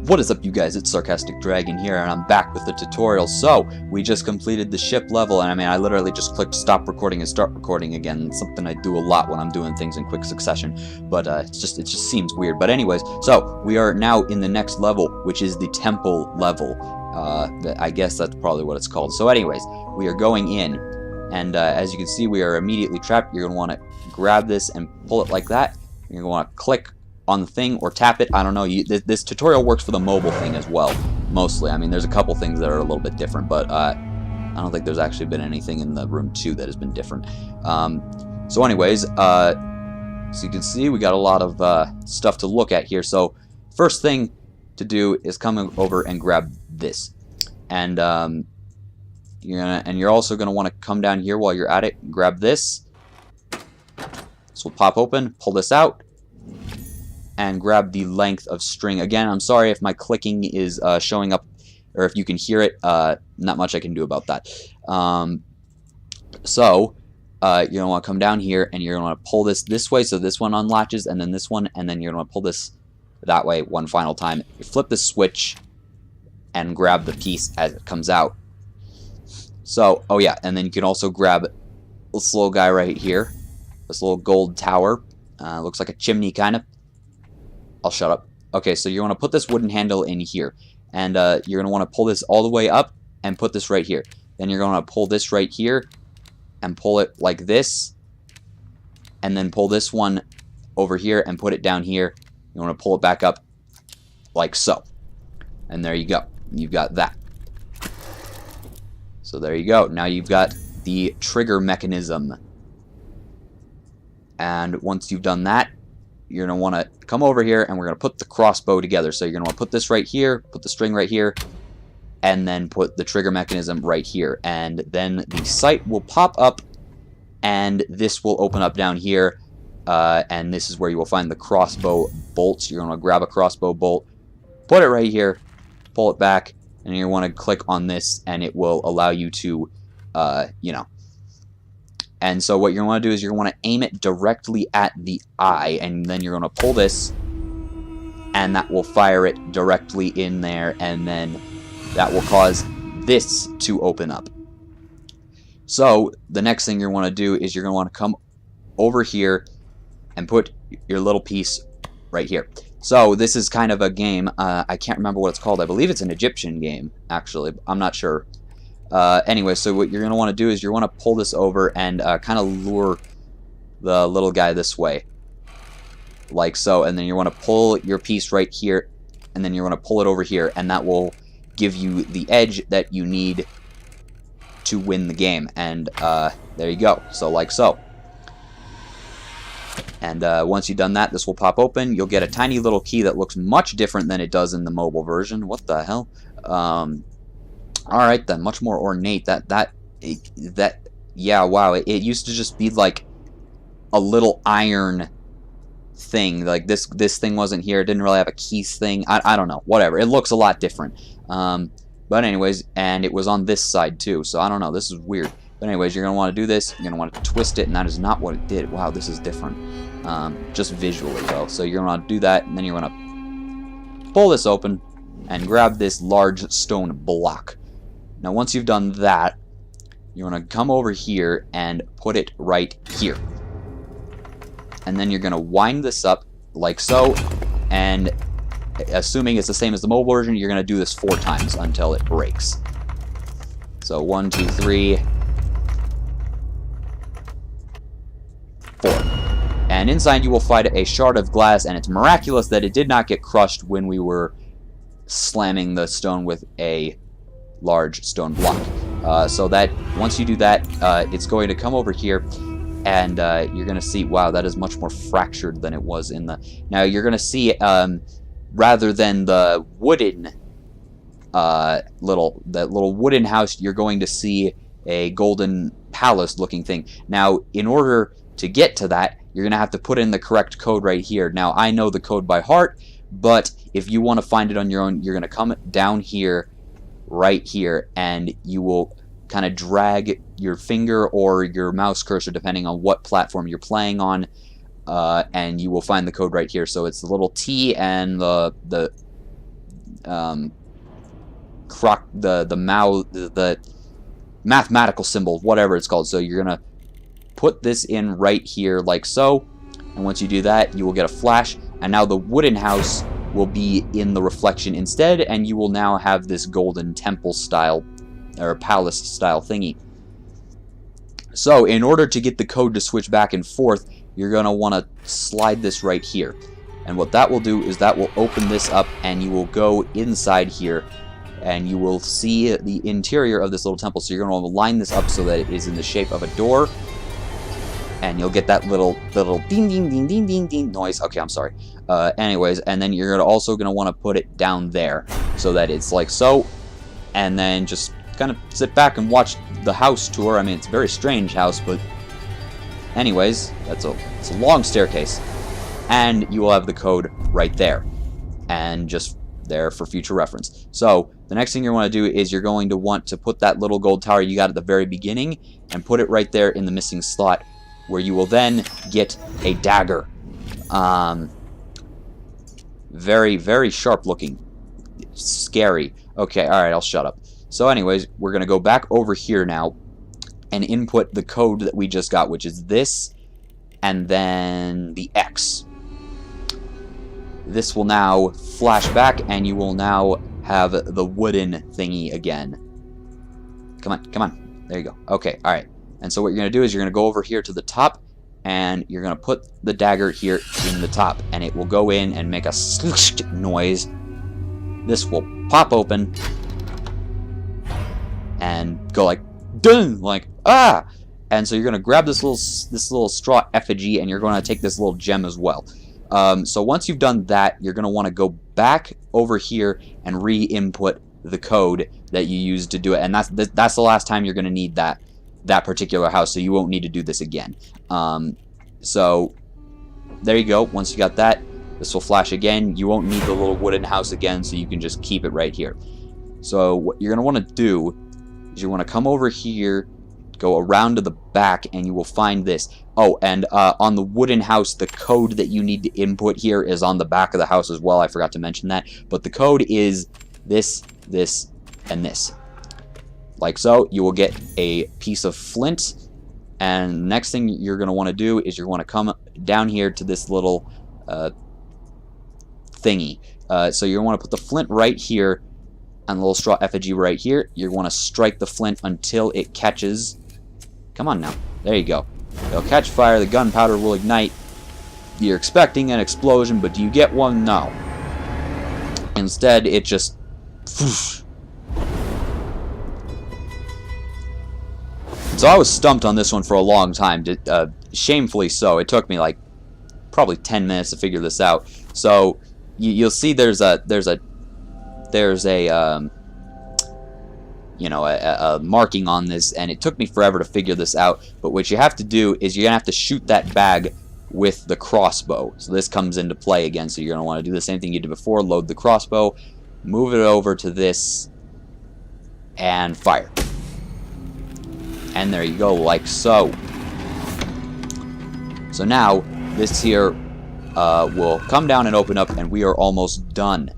What is up, you guys? It's Sarcastic Dragon here, and I'm back with the tutorial. So, we just completed the ship level, and I literally just clicked stop recording and start recording again. It's something I do a lot when I'm doing things in quick succession, but it just seems weird. But anyways, so we are now in the next level, which is the temple level. I guess that's probably what it's called. So anyways, we are going in, and as you can see, we are immediately trapped. You're going to want to grab this and pull it like that. You're going to want to click on the thing or tap it. I don't know. This tutorial works for the mobile thing as well, mostly. I mean, there's a couple things that are a little bit different, but I don't think there's actually been anything in the room 2 that has been different. So anyways, so you can see we got a lot of stuff to look at here. So first thing to do is come over and grab this, and you're also gonna want to come down here while you're at it and grab this. This will pop open. Pull this out and grab the length of string. Again, I'm sorry if my clicking is showing up, or if you can hear it. Not much I can do about that. So you're gonna want to come down here, and you're gonna want to pull this way, so this one unlatches, and then this one, and then you're gonna want to pull this that way one final time. You flip the switch and grab the piece as it comes out. So, oh yeah, and then you can also grab this little guy right here, this little gold tower. Looks like a chimney, kind of. I'll shut up. Okay, so you want to put this wooden handle in here, and you're going to want to pull this all the way up and put this right here. Then you're going to pull this right here and pull it like this, and then pull this one over here and put it down here. You want to pull it back up like so, and there you go. You've got that. So there you go. Now you've got the trigger mechanism, and once you've done that, you're going to want to come over here, and we're going to put the crossbow together. So you're going to want to put this right here, put the string right here, and then put the trigger mechanism right here. And then the sight will pop up, and this will open up down here. And this is where you will find the crossbow bolts. You're going to grab a crossbow bolt, put it right here, pull it back, and you want to click on this, and it will allow you to, And so what you're going to want to do is you're going to want to aim it directly at the eye, and then you're going to pull this, and that will fire it directly in there, and then that will cause this to open up. So the next thing you're going to want to do is you're going to want to come over here and put your little piece right here. So this is kind of a game. I can't remember what it's called. I believe it's an Egyptian game, actually. I'm not sure. Anyway, so what you're going to want to do is you want to pull this over and kind of lure the little guy this way, like so, and then you want to pull your piece right here, and then you want to pull it over here, and that will give you the edge that you need to win the game. And there you go. So like so. And once you've done that, this will pop open. You'll get a tiny little key that looks much different than it does in the mobile version. What the hell? Alright then, much more ornate. Yeah, wow. It used to just be like a little iron thing. Like this thing wasn't here. It didn't really have a keys thing. I don't know. Whatever. It looks a lot different. But anyways, and it was on this side too. So I don't know. This is weird. But anyways, you're going to want to do this. You're going to want to twist it, and that is not what it did. Wow, this is different. Just visually, though. So you're going to want to do that, and then you're going to pull this open and grab this large stone block. Now, once you've done that, you're going to come over here and put it right here. And then you're going to wind this up like so, and assuming it's the same as the mobile version, you're going to do this 4 times until it breaks. So 1, 2, 3... 4. And inside you will find a shard of glass, and it's miraculous that it did not get crushed when we were slamming the stone with a large stone block. So that once you do that, it's going to come over here, and you're going to see, wow, that is much more fractured than it was in the... Now you're going to see, rather than the wooden little wooden house, you're going to see a golden palace looking thing. Now, in order to get to that, you're going to have to put in the correct code right here. Now, I know the code by heart, but if you want to find it on your own, you're going to come down here, right here, and you will kind of drag your finger or your mouse cursor, depending on what platform you're playing on, and you will find the code right here. So it's the little T and the the mathematical symbol, whatever it's called. So you're gonna put this in right here like so, and once you do that, you will get a flash, and now the wooden house will be in the reflection instead, and you will now have this golden temple style or palace style thingy. So in order to get the code to switch back and forth, you're going to want to slide this right here. And what that will do is that will open this up, and you will go inside here, and you will see the interior of this little temple. So you're going to line this up so that it is in the shape of a door, and you'll get that little ding ding ding ding ding ding noise. Okay, I'm sorry. Anyways, and then you're also going to want to put it down there so that it's like so, and then just kind of sit back and watch the house tour. I mean, it's a very strange house, but anyways, it's a long staircase, and you will have the code right there, and just there for future reference. So the next thing you want to do is you're going to want to put that little gold tower you got at the very beginning and put it right there in the missing slot, where you will then get a dagger. Very, very sharp looking. Scary. Okay, alright, I'll shut up. So anyways, we're going to go back over here now and input the code that we just got, which is this, and then the X. This will now flash back, and you will now have the wooden thingy again. Come on, come on. There you go. Okay, alright. And so what you're going to do is you're going to go over here to the top, and you're going to put the dagger here in the top, and it will go in and make a noise. This will pop open and go like, dun, like, ah! And so you're going to grab this little straw effigy, and you're going to take this little gem as well. So once you've done that, you're going to want to go back over here and re-input the code that you used to do it, and that's the last time you're going to need that particular house, so you won't need to do this again. So there you go. Once you got that, this will flash again. You won't need the little wooden house again, so you can just keep it right here. So what you're going to want to do is you want to come over here, go around to the back, and you will find this. Oh, and on the wooden house, the code that you need to input here is on the back of the house as well. I forgot to mention that. But the code is this, this, and this. Like so. You will get a piece of flint, and next thing you're going to want to do is you're going to come down here to this little thingy. So you want to put the flint right here, and the little straw effigy right here. You want to strike the flint until it catches. Come on now. There you go. It'll catch fire. The gunpowder will ignite. You're expecting an explosion, but do you get one? No. Instead, it just... So I was stumped on this one for a long time. Shamefully so. It took me like probably 10 minutes to figure this out. So you'll see there's a marking on this, and it took me forever to figure this out. But what you have to do is you're gonna have to shoot that bag with the crossbow. So this comes into play again. So you're gonna want to do the same thing you did before. Load the crossbow, move it over to this, and fire. And there you go, like so. So now this here will come down and open up, and we are almost done.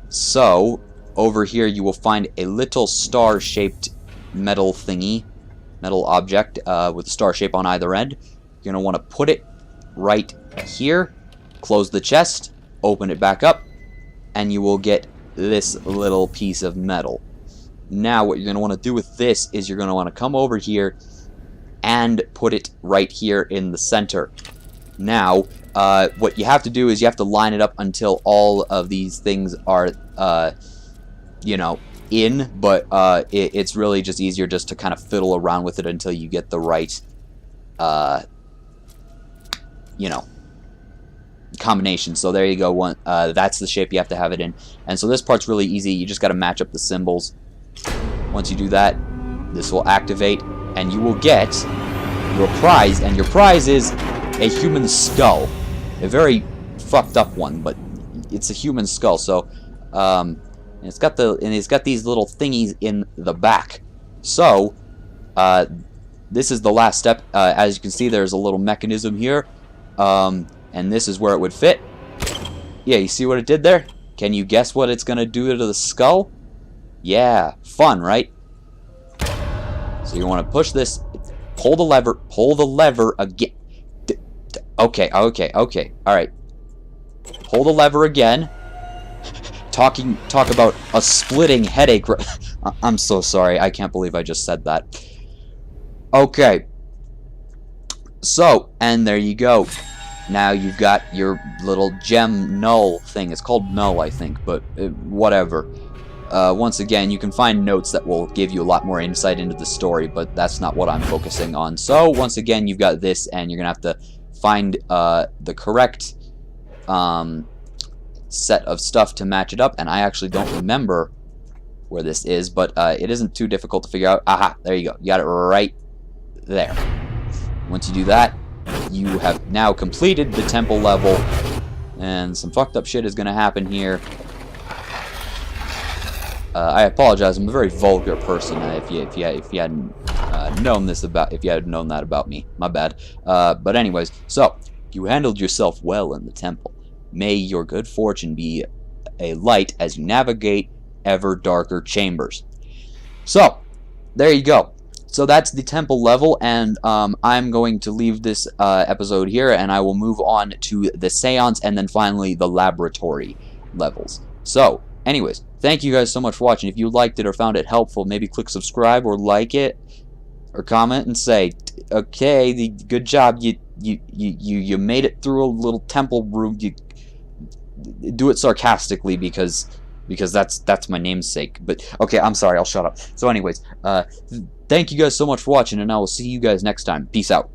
So over here you will find a little star-shaped metal thingy, metal object with a star shape on either end. You're going to want to put it right here, close the chest, open it back up, and you will get this little piece of metal. Now what you're going to want to do with this is you're going to want to come over here and put it right here in the center. Now what you have to do is you have to line it up until all of these things are in, but it's really just easier just to kind of fiddle around with it until you get the right combination. So there you go. That's the shape you have to have it in. And so this part's really easy. You just got to match up the symbols. Once you do that, this will activate, and you will get your prize. And your prize is a human skull, a very fucked up one, but it's a human skull. So it's got these little thingies in the back. So this is the last step. As you can see, there's a little mechanism here, and this is where it would fit. Yeah, you see what it did there? Can you guess what it's gonna do to the skull? Yeah, fun, right? So you want to push this, pull the lever again. Okay, alright. Pull the lever again. Talk about a splitting headache. I'm so sorry, I can't believe I just said that. Okay. So, and there you go. Now you've got your little gem null thing. It's called null, I think, but whatever. Once again, you can find notes that will give you a lot more insight into the story, but that's not what I'm focusing on. So, once again, you've got this, and you're going to have to find the correct set of stuff to match it up, and I actually don't remember where this is, but it isn't too difficult to figure out. Aha, there you go. You got it right there. Once you do that, you have now completed the temple level, and some fucked up shit is going to happen here. I apologize. I'm a very vulgar person. If you hadn't known that about me, my bad. But anyways, so you handled yourself well in the temple. May your good fortune be a light as you navigate ever darker chambers. So there you go. So that's the temple level, and I'm going to leave this episode here, and I will move on to the seance, and then finally the laboratory levels. So, anyways, thank you guys so much for watching. If you liked it or found it helpful, maybe click subscribe or like it, or comment and say, okay, good job, you made it through a little temple room. You do it sarcastically because that's my namesake. But okay, I'm sorry, I'll shut up. So anyways, thank you guys so much for watching, and I will see you guys next time. Peace out.